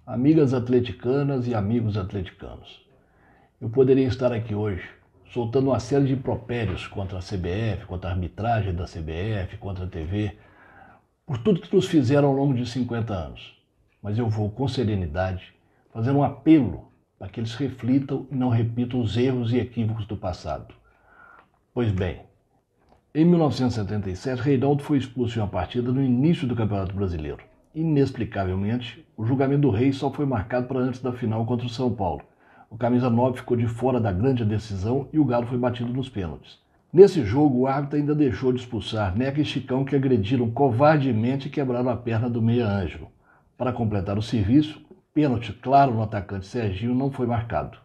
Amigas atleticanas e amigos atleticanos, eu poderia estar aqui hoje soltando uma série de impropérios contra a CBF, contra a arbitragem da CBF, contra a TV, por tudo que nos fizeram ao longo de 50 anos. Mas eu vou, com serenidade, fazer um apelo para que eles reflitam e não repitam os erros e equívocos do passado. Pois bem, em 1977, Reinaldo foi expulso em uma partida no início do Campeonato Brasileiro. Inexplicavelmente, o julgamento do Rei só foi marcado para antes da final contra o São Paulo. O camisa 9 ficou de fora da grande decisão e o Galo foi batido nos pênaltis. Nesse jogo, o árbitro ainda deixou de expulsar Neca e Chicão, que agrediram covardemente e quebraram a perna do meia Ângelo. Para completar o serviço, pênalti claro no atacante Serginho não foi marcado.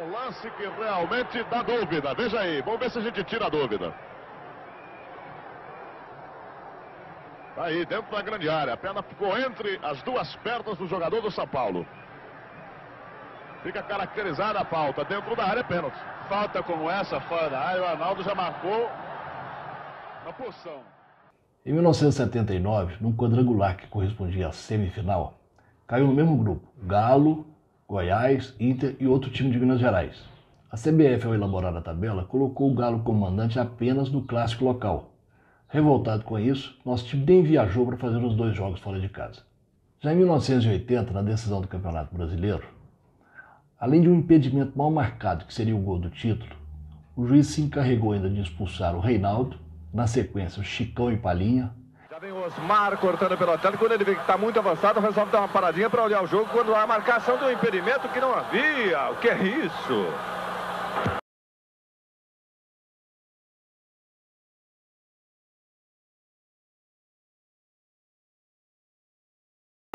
Um lance que realmente dá dúvida. Veja aí, vamos ver se a gente tira a dúvida. Tá aí, dentro da grande área. A perna ficou entre as duas pernas do jogador do São Paulo. Fica caracterizada a falta. Dentro da área é pênalti. Falta como essa fora da área, o Arnaldo já marcou a posição. Em 1979, num quadrangular que correspondia à semifinal, caiu no mesmo grupo Galo, Goiás, Inter e outro time de Minas Gerais. A CBF, ao elaborar a tabela, colocou o Galo como mandante apenas no clássico local. Revoltado com isso, nosso time nem viajou para fazer os 2 jogos fora de casa. Já em 1980, na decisão do Campeonato Brasileiro, além de um impedimento mal marcado, que seria o gol do título, o juiz se encarregou ainda de expulsar o Reinaldo, na sequência o Chicão e Palinha. Já vem o Osmar cortando pelo Atlético, quando ele vê que está muito avançado, resolve dar uma paradinha para olhar o jogo, quando há a marcação do impedimento que não havia. O que é isso?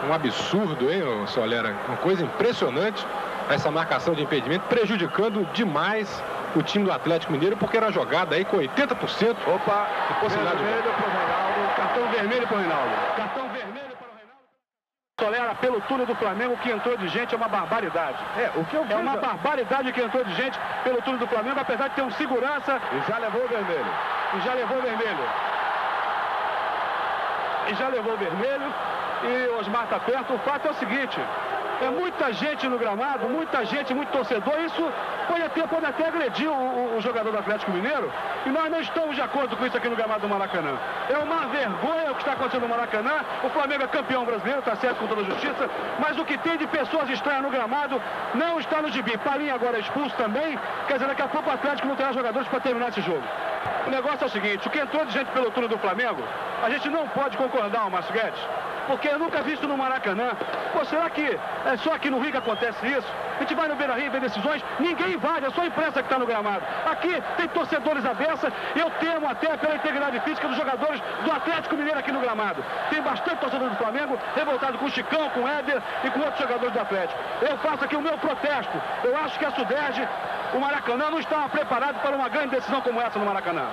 Um absurdo, hein, Solera? Uma coisa impressionante, essa marcação de impedimento, prejudicando demais o time do Atlético Mineiro, porque era jogada aí com 80% Opa, de possibilidade vermelho para o Reinaldo, cartão vermelho para o Reinaldo. Cartão vermelho para o Reinaldo. Solera, pelo túnel do Flamengo, que entrou de gente é uma barbaridade. É uma barbaridade que entrou de gente pelo túnel do Flamengo, apesar de ter um segurança. E já levou o vermelho. E o Osmar está perto. O fato é o seguinte: é muita gente no gramado, muita gente, muito torcedor. Isso pode até agredir o jogador do Atlético Mineiro. E nós não estamos de acordo com isso aqui no gramado do Maracanã. É uma vergonha o que está acontecendo no Maracanã. O Flamengo é campeão brasileiro, está certo, com toda a justiça. Mas o que tem de pessoas estranhas no gramado não está no gibi. Palinha agora é expulso também. Quer dizer, daqui a pouco o Atlético não terá jogadores para terminar esse jogo. O negócio é o seguinte: o que entrou de gente pelo túnel do Flamengo, a gente não pode concordar, Márcio Guedes, porque eu nunca vi isso no Maracanã. Pô, será que é só aqui no Rio que acontece isso? A gente vai no Beira-Rio ver decisões, ninguém invade, é só a imprensa que está no gramado. Aqui tem torcedores à beça, eu temo até pela integridade física dos jogadores do Atlético Mineiro aqui no gramado. Tem bastante torcedor do Flamengo revoltado com o Chicão, com o Éder e com outros jogadores do Atlético. Eu faço aqui o meu protesto. Eu acho que a Suderj, o Maracanã, não estava preparado para uma grande decisão como essa no Maracanã.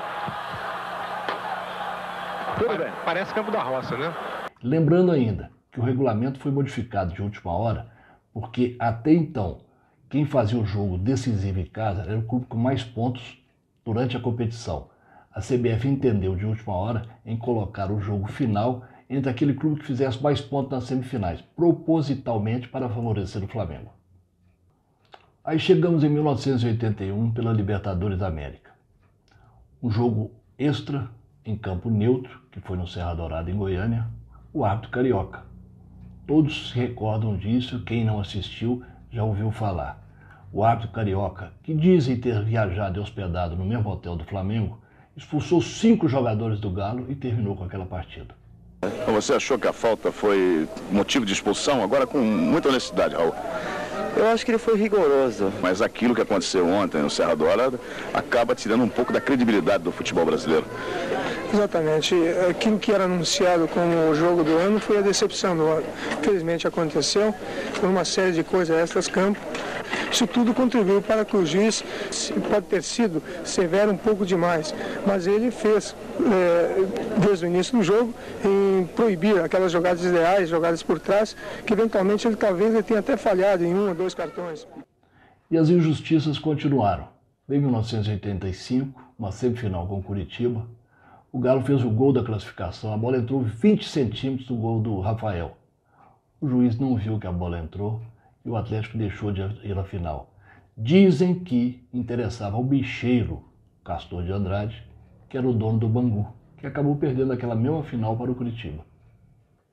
Tudo bem. Parece Campo da Roça, né? Lembrando ainda que o regulamento foi modificado de última hora, porque até então quem fazia o jogo decisivo em casa era o clube com mais pontos durante a competição. A CBF entendeu de última hora em colocar o jogo final entre aquele clube que fizesse mais pontos nas semifinais, propositalmente para favorecer o Flamengo. Aí chegamos em 1981 pela Libertadores da América. Um jogo extra em campo neutro, que foi no Serra Dourada, em Goiânia, o árbitro carioca. Todos se recordam disso, quem não assistiu já ouviu falar. O árbitro carioca, que dizem ter viajado e hospedado no mesmo hotel do Flamengo, expulsou 5 jogadores do Galo e terminou com aquela partida. Você achou que a falta foi motivo de expulsão? Agora, com muita honestidade, Raul. Eu acho que ele foi rigoroso. Mas aquilo que aconteceu ontem no Serra Dourada acaba tirando um pouco da credibilidade do futebol brasileiro. Exatamente. Aquilo que era anunciado como o jogo do ano foi a decepção do ano. Infelizmente aconteceu por uma série de coisas extras-campo. Isso tudo contribuiu para que o juiz, pode ter sido severo um pouco demais, mas ele fez, desde o início do jogo, em proibir aquelas jogadas ideais, jogadas por trás, que eventualmente ele tenha até falhado em 1 ou 2 cartões. E as injustiças continuaram. Em 1985, uma semifinal com Curitiba, o Galo fez o gol da classificação, a bola entrou 20 centímetros do gol do Rafael. O juiz não viu que a bola entrou e o Atlético deixou de ir à final. Dizem que interessava ao bicheiro Castor de Andrade, que era o dono do Bangu, que acabou perdendo aquela mesma final para o Curitiba.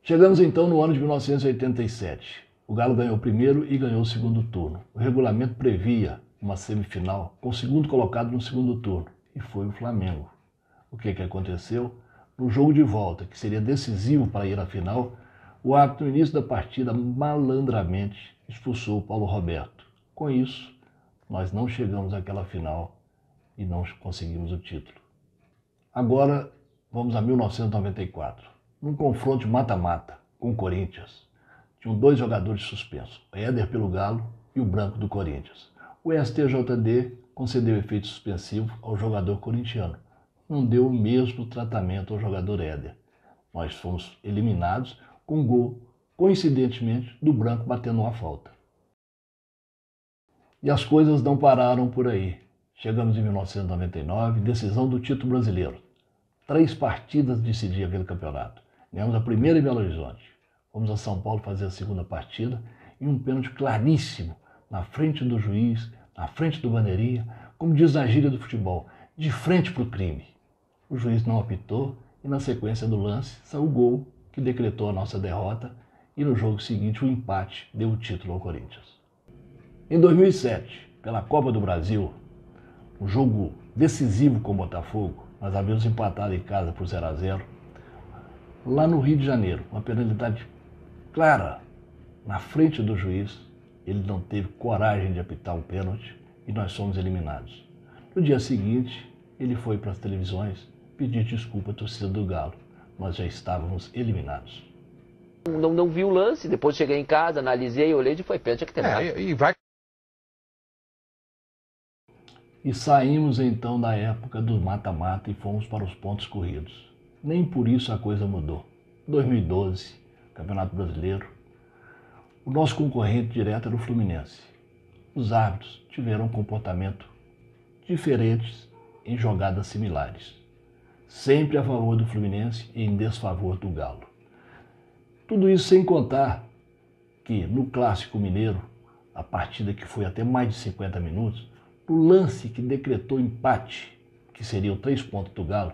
Chegamos então no ano de 1987. O Galo ganhou o primeiro e ganhou o segundo turno. O regulamento previa uma semifinal com o segundo colocado no segundo turno, e foi o Flamengo. O que aconteceu? No jogo de volta, que seria decisivo para ir à final, o árbitro, no início da partida, malandramente expulsou o Paulo Roberto. Com isso, nós não chegamos àquela final e não conseguimos o título. Agora, vamos a 1994. Num confronto de mata-mata com o Corinthians, tinham 2 jogadores suspensos, o Éder pelo Galo e o Branco do Corinthians. O STJD concedeu efeito suspensivo ao jogador corintiano. Não deu o mesmo tratamento ao jogador Éder. Nós fomos eliminados com um gol, coincidentemente, do Branco batendo uma falta. E as coisas não pararam por aí. Chegamos em 1999, decisão do título brasileiro. 3 partidas decidiam aquele campeonato. Ganhamos a primeira em Belo Horizonte. Fomos a São Paulo fazer a segunda partida e um pênalti claríssimo, na frente do juiz, na frente do bandeirinha, como diz na gíria do futebol, de frente para o crime. O juiz não apitou e na sequência do lance saiu o gol que decretou a nossa derrota e no jogo seguinte o empate deu o título ao Corinthians. Em 2007, pela Copa do Brasil, um jogo decisivo com o Botafogo, nós havíamos empatado em casa por 0-0, lá no Rio de Janeiro, uma penalidade clara na frente do juiz, ele não teve coragem de apitar um pênalti e nós fomos eliminados. No dia seguinte, ele foi para as televisões pedir desculpa à torcida do Galo. Nós já estávamos eliminados. Não vi o lance, depois cheguei em casa, analisei, olhei e foi pênalti, que tem nada. E saímos então da época do mata-mata e fomos para os pontos corridos. Nem por isso a coisa mudou. 2012, Campeonato Brasileiro, o nosso concorrente direto era o Fluminense. Os árbitros tiveram um comportamento diferente em jogadas similares. Sempre a favor do Fluminense e em desfavor do Galo. Tudo isso sem contar que no Clássico Mineiro, a partida que foi até mais de 50 minutos, no lance que decretou empate, que seriam 3 pontos do Galo,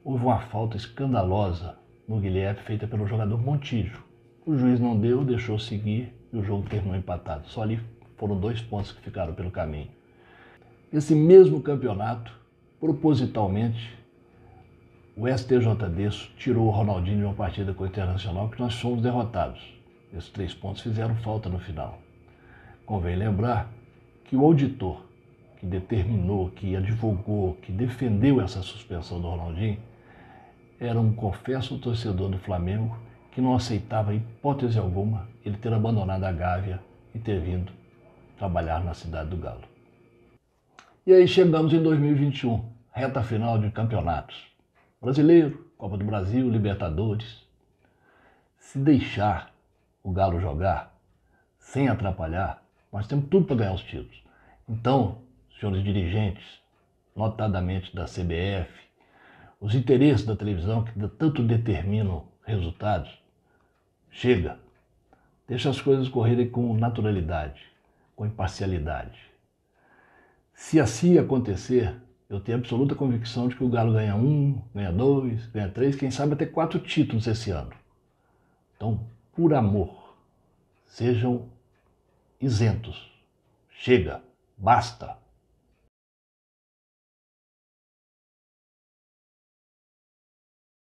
houve uma falta escandalosa no Guilherme feita pelo jogador Montijo. O juiz não deu, deixou seguir e o jogo terminou empatado. Só ali foram 2 pontos que ficaram pelo caminho. Esse mesmo campeonato, propositalmente, o STJD tirou o Ronaldinho de uma partida com o Internacional que nós fomos derrotados. Esses 3 pontos fizeram falta no final. Convém lembrar que o auditor que determinou, que advogou, que defendeu essa suspensão do Ronaldinho, era um confesso torcedor do Flamengo que não aceitava, em hipótese alguma, ele ter abandonado a Gávea e ter vindo trabalhar na cidade do Galo. E aí chegamos em 2021, reta final de campeonatos. Brasileiro, Copa do Brasil, Libertadores. Se deixar o Galo jogar, sem atrapalhar, nós temos tudo para ganhar os títulos. Então, senhores dirigentes, notadamente da CBF, os interesses da televisão que tanto determinam resultados, chega. Deixa as coisas correrem com naturalidade, com imparcialidade. Se assim acontecer, eu tenho absoluta convicção de que o Galo ganha 1, ganha 2, ganha 3, quem sabe até 4 títulos esse ano. Então, por amor, sejam isentos. Chega, basta.